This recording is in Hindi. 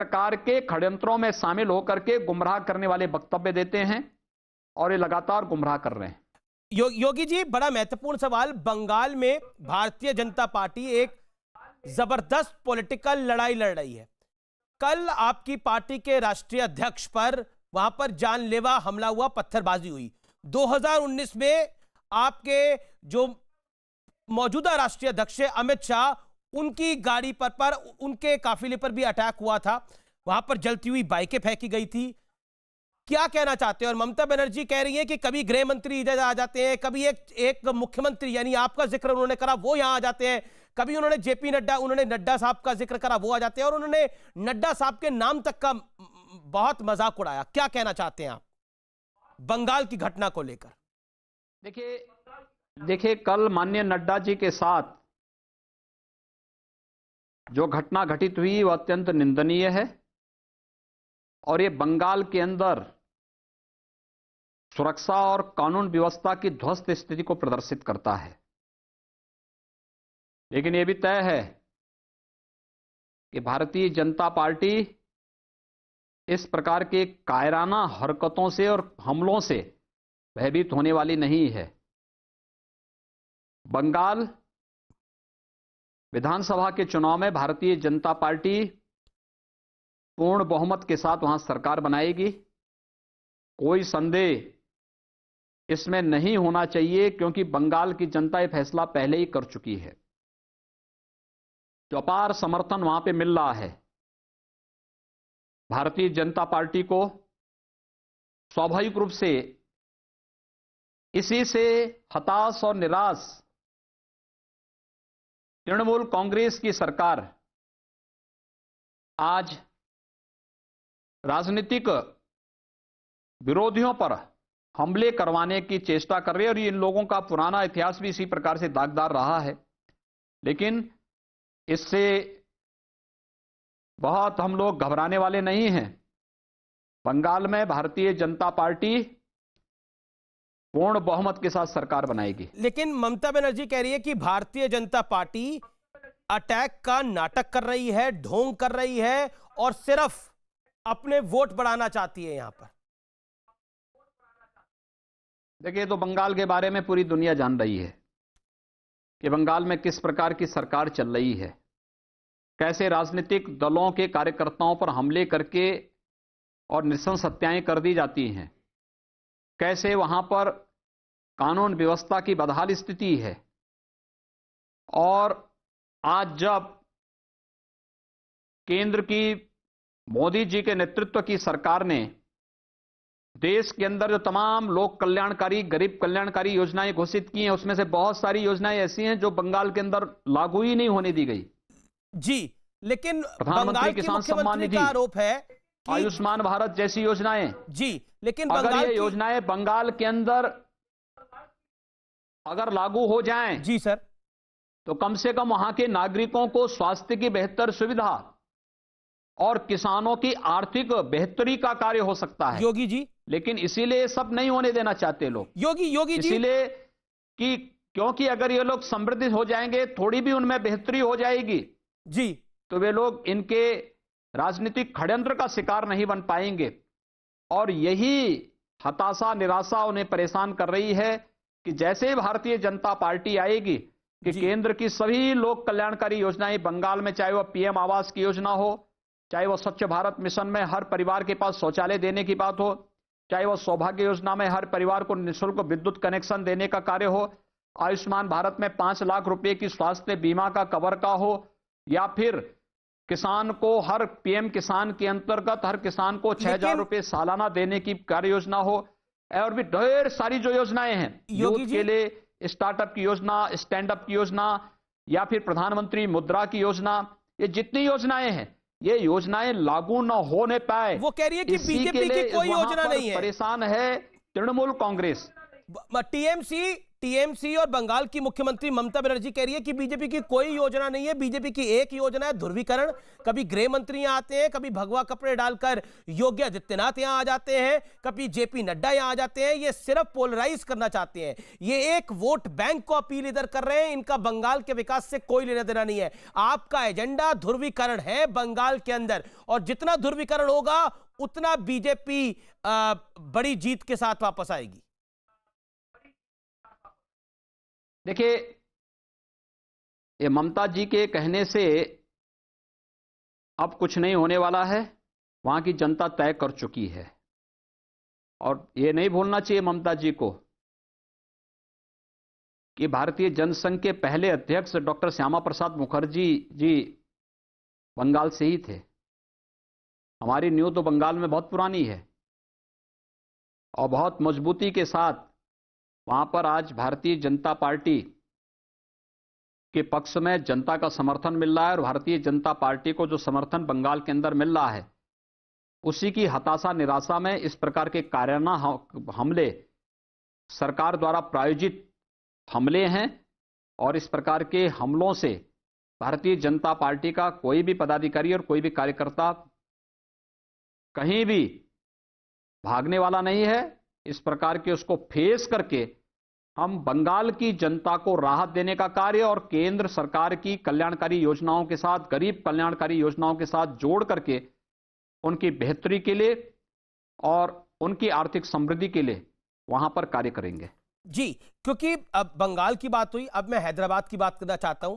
प्रकार के षड्यंत्रों में शामिल होकर के गुमराह करने वाले वक्तव्य देते हैं और ये लगातार गुमराह कर रहे हैं। योगी जी, बड़ा महत्वपूर्ण सवाल। बंगाल में भारतीय जनता पार्टी एक जबरदस्त पॉलिटिकल लड़ाई लड़ रही है। कल आपकी पार्टी के राष्ट्रीय अध्यक्ष पर वहां पर जानलेवा हमला हुआ, पत्थरबाजी हुई। 2019 में आपके जो मौजूदा राष्ट्रीय अध्यक्ष है अमित शाह, उनकी गाड़ी पर उनके काफिले पर भी अटैक हुआ था। वहां पर जलती हुई बाइकें फेंकी गई थी। क्या कहना चाहते हैं? और ममता बनर्जी कह रही है कि कभी गृह मंत्री इधर आ जाते हैं, कभी एक मुख्यमंत्री, यानी आपका जिक्र उन्होंने करा, वो यहां आ जाते हैं, कभी उन्होंने जेपी नड्डा, उन्होंने नड्डा साहब का जिक्र करा, वो आ जाते हैं, और उन्होंने नड्डा साहब के नाम तक का बहुत मजाक उड़ाया। क्या कहना चाहते हैं आप बंगाल की घटना को लेकर? देखिए, कल माननीय नड्डा जी के साथ जो घटना घटित हुई वह अत्यंत निंदनीय है और ये बंगाल के अंदर सुरक्षा और कानून व्यवस्था की ध्वस्त स्थिति को प्रदर्शित करता है। लेकिन यह भी तय है कि भारतीय जनता पार्टी इस प्रकार के कायराना हरकतों से और हमलों से भयभीत होने वाली नहीं है। बंगाल विधानसभा के चुनाव में भारतीय जनता पार्टी पूर्ण बहुमत के साथ वहां सरकार बनाएगी। कोई संदेह इसमें नहीं होना चाहिए, क्योंकि बंगाल की जनता यह फैसला पहले ही कर चुकी है। जो अपार समर्थन वहां पे मिल रहा है, भारतीय जनता पार्टी को स्वाभाविक रूप से इसी से हताश और निराश तृणमूल कांग्रेस की सरकार आज राजनीतिक विरोधियों पर हमले करवाने की चेष्टा कर रही है, और इन लोगों का पुराना इतिहास भी इसी प्रकार से दागदार रहा है। लेकिन इससे बहुत हम लोग घबराने वाले नहीं हैं। बंगाल में भारतीय जनता पार्टी पूर्ण बहुमत के साथ सरकार बनाएगी। लेकिन ममता बनर्जी कह रही है कि भारतीय जनता पार्टी अटैक का नाटक कर रही है, ढोंग कर रही है, और सिर्फ अपने वोट बढ़ाना चाहती है यहां पर। देखिए, तो बंगाल के बारे में पूरी दुनिया जान रही है कि बंगाल में किस प्रकार की सरकार चल रही है, कैसे राजनीतिक दलों के कार्यकर्ताओं पर हमले करके और नृशंस हत्याएं कर दी जाती हैं, कैसे वहां पर कानून व्यवस्था की बदहाल स्थिति है। और आज जब केंद्र की मोदी जी के नेतृत्व की सरकार ने देश के अंदर जो तमाम लोक कल्याणकारी, गरीब कल्याणकारी योजनाएं घोषित की हैं, उसमें से बहुत सारी योजनाएं ऐसी हैं जो बंगाल के अंदर लागू ही नहीं होने दी गई। जी, लेकिन प्रधानमंत्री किसान सम्मान निधि का आरोप है कि आयुष्मान भारत जैसी योजनाएं, जी, लेकिन अगर ये योजनाएं बंगाल के अंदर अगर लागू हो जाएं, जी सर, तो कम से कम वहां के नागरिकों को स्वास्थ्य की बेहतर सुविधा और किसानों की आर्थिक बेहतरी का कार्य हो सकता है। योगी जी, लेकिन इसीलिए सब नहीं होने देना चाहते लोग। योगी जी, इसीलिए कि क्योंकि अगर ये लोग समृद्ध हो जाएंगे, थोड़ी भी उनमें बेहतरी हो जाएगी जी, तो वे लोग इनके राजनीतिक षड्यंत्र का शिकार नहीं बन पाएंगे। और यही हताशा, निराशा उन्हें परेशान कर रही है कि जैसे ही भारतीय जनता पार्टी आएगी कि केंद्र की सभी लोक कल्याणकारी योजनाएं बंगाल में, चाहे वह पीएम आवास की योजना हो, चाहे वह स्वच्छ भारत मिशन में हर परिवार के पास शौचालय देने की बात हो, चाहे वह सौभाग्य योजना में हर परिवार को निःशुल्क विद्युत कनेक्शन देने का कार्य हो, आयुष्मान भारत में 5 लाख रुपए की स्वास्थ्य बीमा का कवर का हो, या फिर किसान को हर पीएम किसान के अंतर्गत हर किसान को 6,000 रुपए सालाना देने की कार्य योजना हो, और भी ढेर सारी जो योजनाएं हैं, यूथ के लिए स्टार्टअप की योजना, स्टैंड अप की योजना, या फिर प्रधानमंत्री मुद्रा की योजना, ये जितनी योजनाएं हैं, ये योजनाएं लागू न होने पाए, वो कह रही है कि बीजेपी की कोई योजना नहीं है। परेशान है तृणमूल कांग्रेस। टीएमसी टीएमसी और बंगाल की मुख्यमंत्री ममता बनर्जी कह रही है कि बीजेपी की कोई योजना नहीं है, बीजेपी की एक योजना है ध्रुवीकरण। कभी गृह मंत्री यहां आते हैं, कभी भगवा कपड़े डालकर योगी आदित्यनाथ यहां आ जाते हैं, कभी जेपी नड्डा यहां आ जाते हैं। ये सिर्फ पोलराइज करना चाहते हैं, ये एक वोट बैंक को अपील इधर कर रहे हैं। इनका बंगाल के विकास से कोई लेना देना नहीं है। आपका एजेंडा ध्रुवीकरण है बंगाल के अंदर, और जितना ध्रुवीकरण होगा उतना बीजेपी बड़ी जीत के साथ वापस आएगी। देखिए, ये ममता जी के कहने से अब कुछ नहीं होने वाला है, वहां की जनता तय कर चुकी है। और ये नहीं भूलना चाहिए ममता जी को कि भारतीय जनसंघ के पहले अध्यक्ष डॉक्टर श्यामा प्रसाद मुखर्जी जी बंगाल से ही थे। हमारी नींव तो बंगाल में बहुत पुरानी है और बहुत मजबूती के साथ वहां पर आज भारतीय जनता पार्टी के पक्ष में जनता का समर्थन मिल रहा है। और भारतीय जनता पार्टी को जो समर्थन बंगाल के अंदर मिल रहा है, उसी की हताशा निराशा में इस प्रकार के कायराना हमले, सरकार द्वारा प्रायोजित हमले हैं। और इस प्रकार के हमलों से भारतीय जनता पार्टी का कोई भी पदाधिकारी और कोई भी कार्यकर्ता कहीं भी भागने वाला नहीं है। इस प्रकार के उसको फेस करके हम बंगाल की जनता को राहत देने का कार्य और केंद्र सरकार की कल्याणकारी योजनाओं के साथ, गरीब कल्याणकारी योजनाओं के साथ जोड़ करके उनकी बेहतरी के लिए और उनकी आर्थिक समृद्धि के लिए वहां पर कार्य करेंगे। जी, क्योंकि अब बंगाल की बात हुई, अब मैं हैदराबाद की बात करना चाहता हूं।